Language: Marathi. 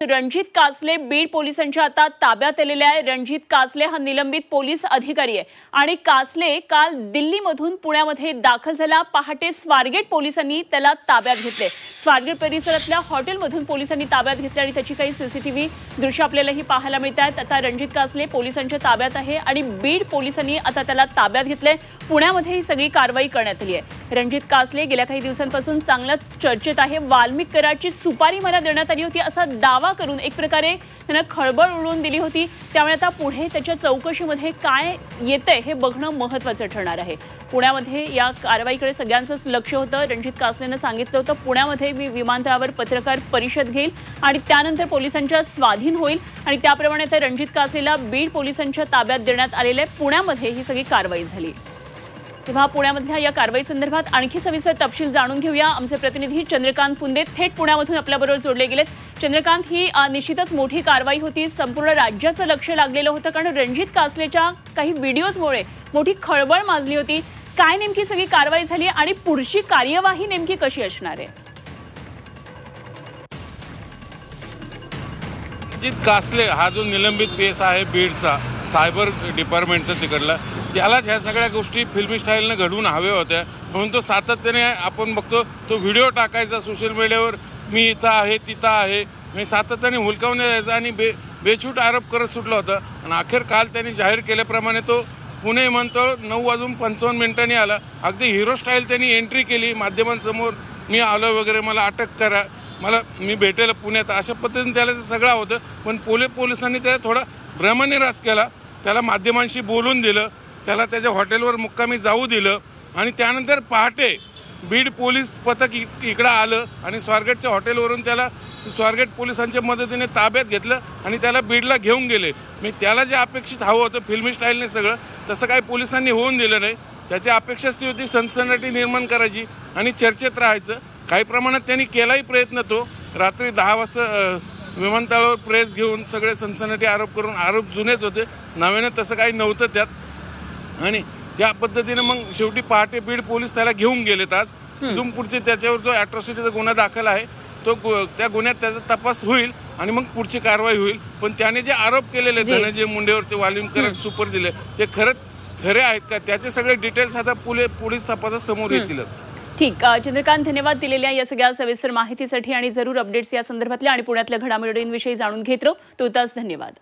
रणजित कासले बीड पोलिसांच्या आता ताब्यात आलेले आहे। रणजित कासले हा निलंबित पोलीस अधिकारी आहे आणि कासले काल दिल्लीमधून पुण्यामध्ये दाखल झाला। पहाटे स्वारगेट पोलिसांनी त्याला ताब्यात घेतले। स्वारगेट परिसरातल्या हॉटेलमधून पोलिसांनी ताब्यात घेतले आणि त्याची काही सीसीटीव्ही दृश्य आपल्यालाही पाहायला मिळतात। आता रणजित कासले पोलिसांच्या ताब्यात आहे आणि बीड पोलिसांनी आता त्याला ताब्यात घेतले। पुण्यामध्ये ही सगळी कारवाई करण्यात आली आहे। रणजित कासले गेल्या काही दिवसांपासून चांगलाच चर्चेत आहे। वाल्मिक कराची सुपारी मला देण्यात आली होती असा दावा करून एक प्रकारे त्यांना खळबळ उडवून दिली होती। त्यामुळे आता पुढे त्याच्या चौकशीमध्ये काय येतंय हे बघणं महत्त्वाचं ठरणार आहे। पुण्यामध्ये या कारवाईकडे सगळ्यांचंच लक्ष होतं। रणजित कासलेने सांगितलं होतं पुण्यामध्ये मी विमानतळावर पत्रकार परिषद घेईल आणि त्यानंतर पोलिसांच्या स्वाधीन होईल आणि त्याप्रमाणे ते रणजित कासलेला बीड पोलिसांच्या ताब्यात देण्यात आलेले पुण्यामध्ये ही सगळी कारवाई झाली। तेव्हा पुण्यामधल्या या कारवाई संदर्भात आणखी सविस्तर तपशील जाणून घेऊया। आमचे प्रतिनिधी चंद्रकांत फुंदे थेट पुण्यामधून आपल्याबरोबर जोडले गेलेत। चंद्रकांत, ही निश्चितच मोठी कारवाई होती। संपूर्ण राज्याचं लक्ष लागलेलं होतं कारण रणजित कासलेच्या काही व्हिडिओजमुळे मोठी खळबळ माजली होती। काय नेमकी सगळी कारवाई झाली आणि पुढची कार्यवाही नेमकी कशी असणार आहे? रणजित कासले हा जो निलंबित पीएस आहे बीडचा, सायबर डिपार्टमेंटचा तिकडला, त्यालाच ह्या सगळ्या गोष्टी फिल्मी स्टाईलने घडवून हव्या होत्या म्हणून तो सातत्याने आपण बघतो तो व्हिडिओ टाकायचा सोशल मीडियावर, मी इथं आहे तिथं आहे, मी सातत्याने हुलकावण्यात यायचा आणि बेछूट आरोप करत सुटला होता। आणि अखेर काल त्यांनी जाहीर केल्याप्रमाणे तो पुणे विमानतळ 9:55 आला। अगदी हिरो स्टाईल त्यांनी एंट्री केली माध्यमांसमोर, मी आलो वगैरे, मला अटक करा, मी भेटेल पुण्यात, अशा पद्धतीने त्याला ते सगळं होतं। पण पोलिसांनी त्याला थोडा भ्रमनिरास केला, त्याला माध्यमांशी बोलून दिलं, त्याला त्याच्या हॉटेलवर मुक्कामी जाऊ दिलं आणि त्यानंतर पहाटे बीड पोलीस पथक इकडं आलं आणि स्वारगेटच्या हॉटेलवरून त्याला स्वारगेट पोलिसांच्या मदतीने ताब्यात घेतलं आणि त्याला बीडला घेऊन गेले। मी त्याला जे अपेक्षित हवं होतं फिल्मी स्टाईलने सगळं, तसं काही पोलिसांनी होऊन दिलं नाही। त्याची अपेक्षाच ती होती सनसनाटी निर्माण करायची आणि चर्चेत राहायचं। काही प्रमाणात त्यांनी केलाही प्रयत्न। तो रात्री 10 वाजता विमानतळावर प्रेस घेऊन सगळे सनसनाटी आरोप करून, आरोप जुनेच होते, नव्याने तसं काही नव्हतं त्यात। आणि त्या पद्धतीने मग शेवटी पहाटे बीड पोलीस त्याला घेऊन गेलेत। आज तिथून पुढचे त्याच्यावर जो अॅट्रॉसिटीचा गुन्हा दाखल आहे तो त्या गुन्ह्यात त्याचा तपास होईल आणि मग पुढची कारवाई होईल। पण त्याने जे आरोप केलेले धनंजय मुंडेवरचे, वाल्मिक कराड सुपर दिले, ते खरे आहेत का, त्याचे सगळे डिटेल्स आता पोलीस तपासात समोर येतीलच। ठीक, चंद्रकांत, धन्यवाद दिलेल्या या सगळ्या सविस्तर माहितीसाठी आणि जरूर अपडेट्स या संदर्भातल्या आणि पुण्यातल्या घडामोडींविषयी जाणून घेत राहू। तुर्तास धन्यवाद।